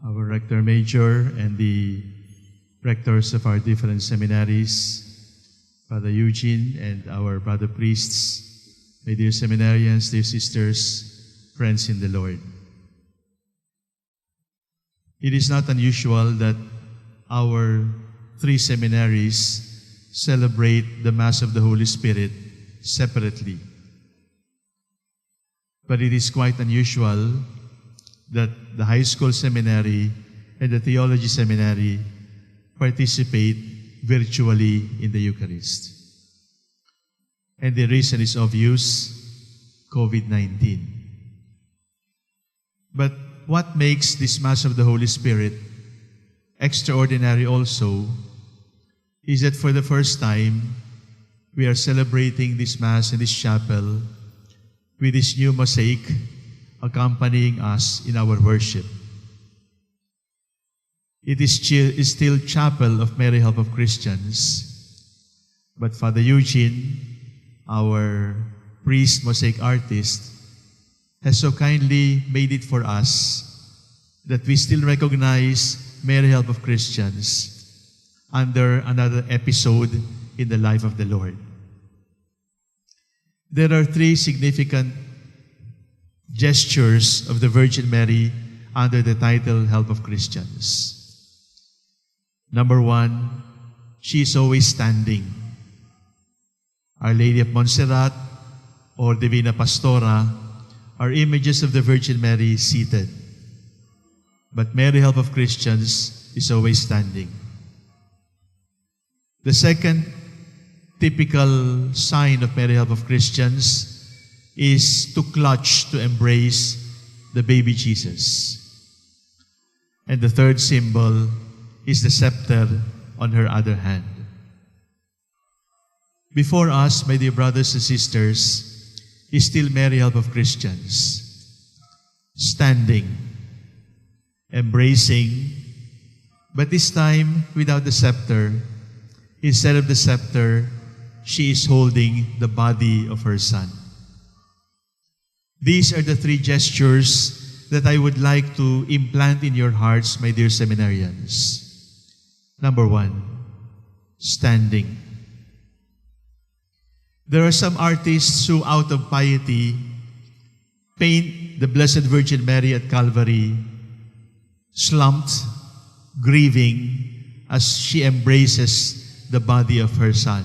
our Rector Major and the rectors of our different seminaries, Father Eugene and our brother priests, my dear seminarians, dear sisters, friends in the Lord. It is not unusual that our three seminaries celebrate the Mass of the Holy Spirit separately. But it is quite unusual that the high school seminary and the theology seminary participate virtually in the Eucharist. And the reason is obvious: COVID-19. But what makes this Mass of the Holy Spirit extraordinary also is that for the first time, we are celebrating this Mass in this chapel with this new mosaic accompanying us in our worship. It is still Chapel of Mary Help of Christians, but Father Eugene, our priest mosaic artist, has so kindly made it for us that we still recognize Mary Help of Christians under another episode in the life of the Lord. There are three significant gestures of the Virgin Mary under the title Help of Christians. Number one, she is always standing. Our Lady of Montserrat or Divina Pastora are images of the Virgin Mary seated. But Mary Help of Christians is always standing. The second typical sign of Mary Help of Christians is to clutch, to embrace the baby Jesus. And the third symbol is the scepter on her other hand. Before us, my dear brothers and sisters, is still Mary Help of Christians, standing, embracing, but this time without the scepter. Instead of the scepter, she is holding the body of her Son. These are the three gestures that I would like to implant in your hearts, my dear seminarians. Number one, standing. There are some artists who, out of piety, paint the Blessed Virgin Mary at Calvary, slumped, grieving, as she embraces the body of her Son.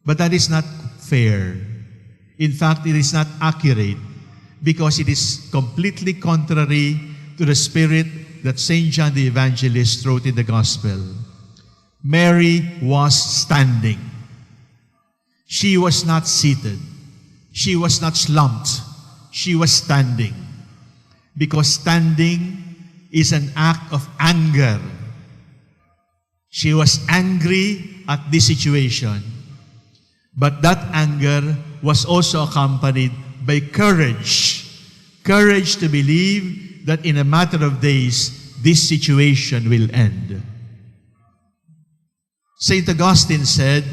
But that is not fair. In fact, it is not accurate because it is completely contrary to the spirit that St. John the Evangelist wrote in the Gospel. Mary was standing. She was not seated. She was not slumped. She was standing. Because standing is an act of anger. She was angry at this situation. But that anger was also accompanied by courage. Courage to believe that in a matter of days, this situation will end. St. Augustine said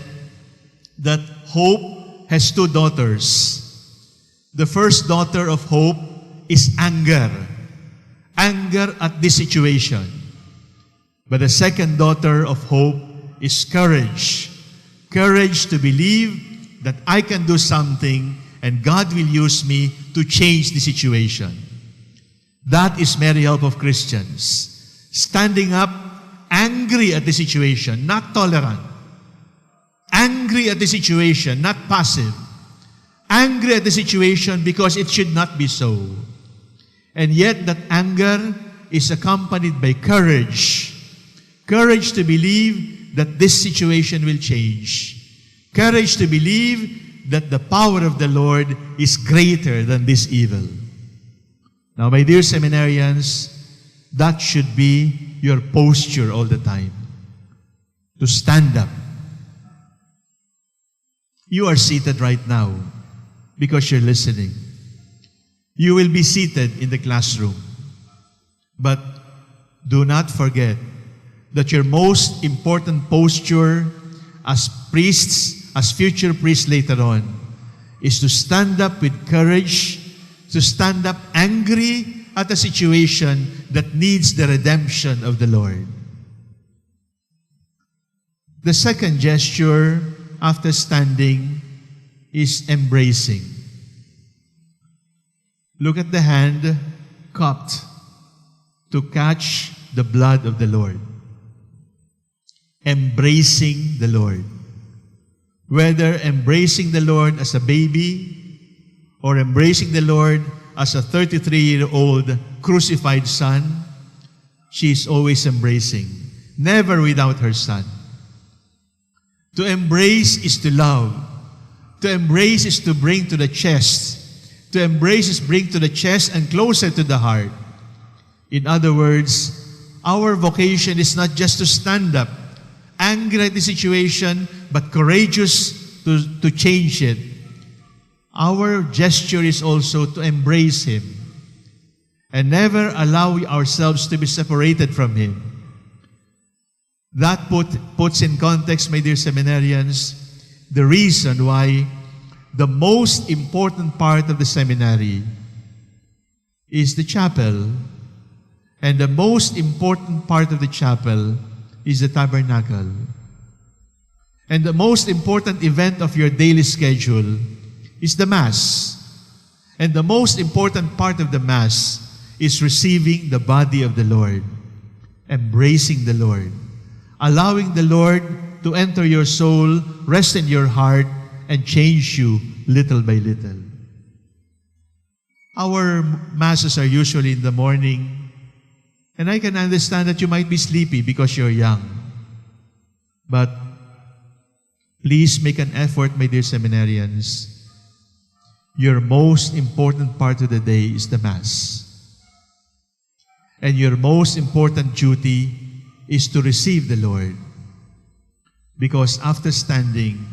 that hope has two daughters. The first daughter of hope is anger. Anger at this situation. But the second daughter of hope is courage. Courage to believe that I can do something and God will use me to change the situation. That is Mary Help of Christians. Standing up, angry at the situation, not tolerant. Angry at the situation, not passive. Angry at the situation because it should not be so. And yet that anger is accompanied by courage. Courage to believe that this situation will change. Courage to believe that the power of the Lord is greater than this evil. Now, my dear seminarians, that should be your posture all the time. To stand up. You are seated right now because you're listening. You will be seated in the classroom. But do not forget that your most important posture as priests, as future priests later on, is to stand up with courage, to stand up angry at a situation that needs the redemption of the Lord. The second gesture after standing is embracing. Look at the hand cupped to catch the blood of the Lord. Embracing the Lord. Whether embracing the Lord as a baby or embracing the Lord as a 33-year-old crucified son, she is always embracing, never without her son. To embrace is to love. To embrace is to bring to the chest. To embrace is bring to the chest and closer to the heart. In other words, our vocation is not just to stand up, angry at the situation, but courageous to change it. Our gesture is also to embrace Him and never allow ourselves to be separated from Him. That puts in context, my dear seminarians, the reason why the most important part of the seminary is the chapel, and the most important part of the chapel is the tabernacle. And the most important event of your daily schedule is the Mass. And the most important part of the Mass is receiving the body of the Lord, embracing the Lord, allowing the Lord to enter your soul, rest in your heart, and change you little by little. Our Masses are usually in the morning, and I can understand that you might be sleepy because you're young. But please make an effort, my dear seminarians. Your most important part of the day is the Mass. And your most important duty is to receive the Lord. Because after standing,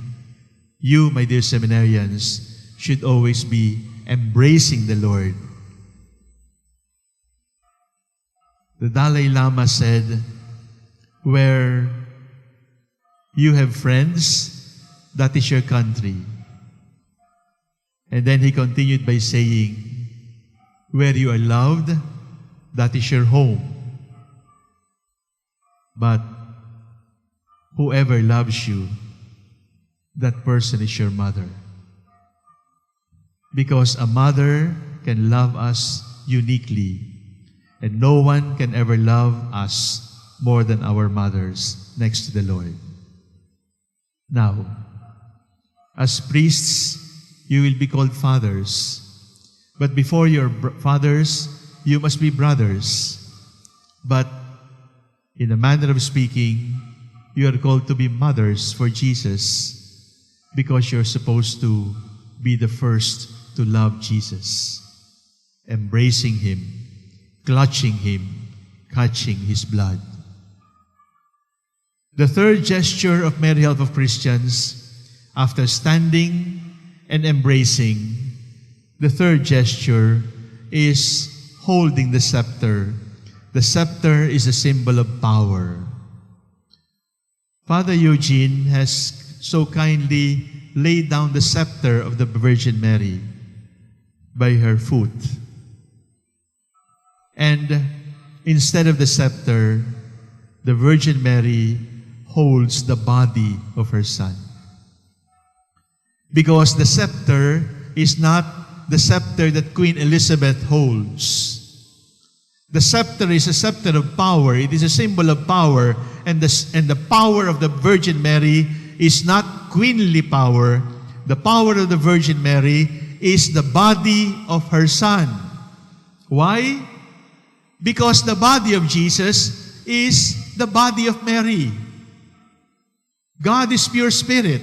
you, my dear seminarians, should always be embracing the Lord. The Dalai Lama said, where you have friends, that is your country. And then he continued by saying, where you are loved, that is your home. But whoever loves you, that person is your mother. Because a mother can love us uniquely, and no one can ever love us more than our mothers next to the Lord. Now, as priests, you will be called fathers. But before you're fathers, you must be brothers. But in a manner of speaking, you are called to be mothers for Jesus, because you're supposed to be the first to love Jesus, embracing Him, clutching Him, catching His blood. The third gesture of Mary Help of Christians, after standing and embracing, the third gesture is holding the scepter. The scepter is a symbol of power. Father Eugene has so kindly laid down the scepter of the Virgin Mary by her foot. And instead of the scepter, the Virgin Mary holds the body of her Son. Because the scepter is not the scepter that Queen Elizabeth holds. The scepter is a scepter of power. It is a symbol of power. And the power of the Virgin Mary is not queenly power. The power of the Virgin Mary is the body of her Son. Why? Because the body of Jesus is the body of Mary. God is pure spirit.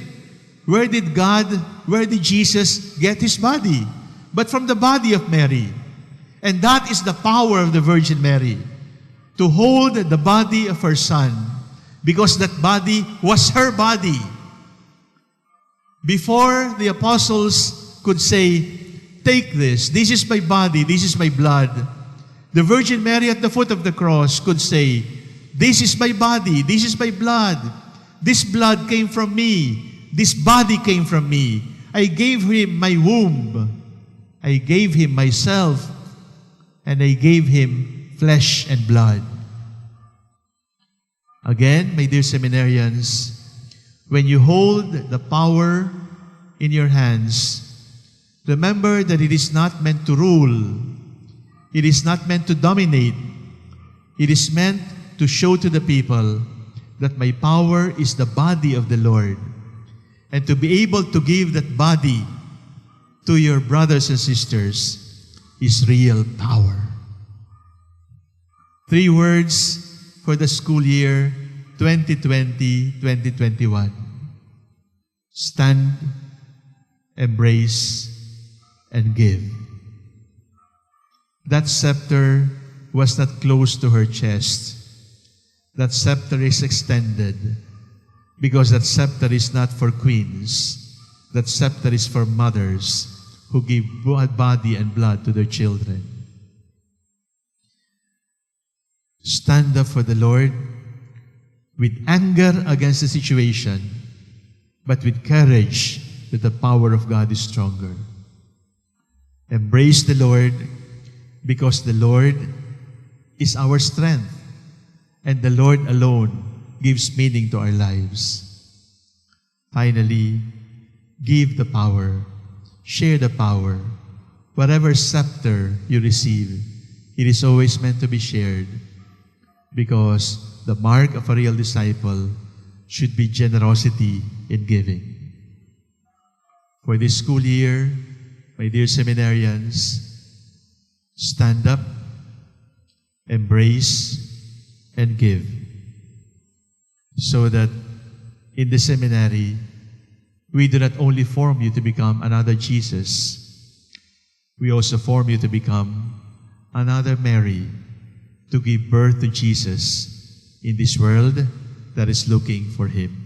Where did Jesus get His body? But from the body of Mary. And that is the power of the Virgin Mary, to hold the body of her Son, because that body was her body. Before the apostles could say, take this is my body, this is my blood, the Virgin Mary at the foot of the cross could say, this is my body, this is my blood, this blood came from me, this body came from me. I gave Him my womb, I gave Him myself, and I gave him flesh and blood. Again, my dear seminarians, when you hold the power in your hands, remember that it is not meant to rule. It is not meant to dominate. It is meant to show to the people that my power is the body of the Lord. And to be able to give that body to your brothers and sisters is real power. 3 words for the school year 2020-2021. Stand, embrace, and give. That scepter was not close to her chest. That scepter is extended because that scepter is not for queens. That scepter is for mothers who give body and blood to their children. Stand up for the Lord with anger against the situation, but with courage that the power of God is stronger. Embrace the Lord because the Lord is our strength, and the Lord alone gives meaning to our lives. Finally, give the power, share the power. Whatever scepter you receive, it is always meant to be shared, because the mark of a real disciple should be generosity in giving. For this school year, my dear seminarians, stand up, embrace, and give, so that in the seminary, we do not only form you to become another Jesus, we also form you to become another Mary, to give birth to Jesus in this world that is looking for Him.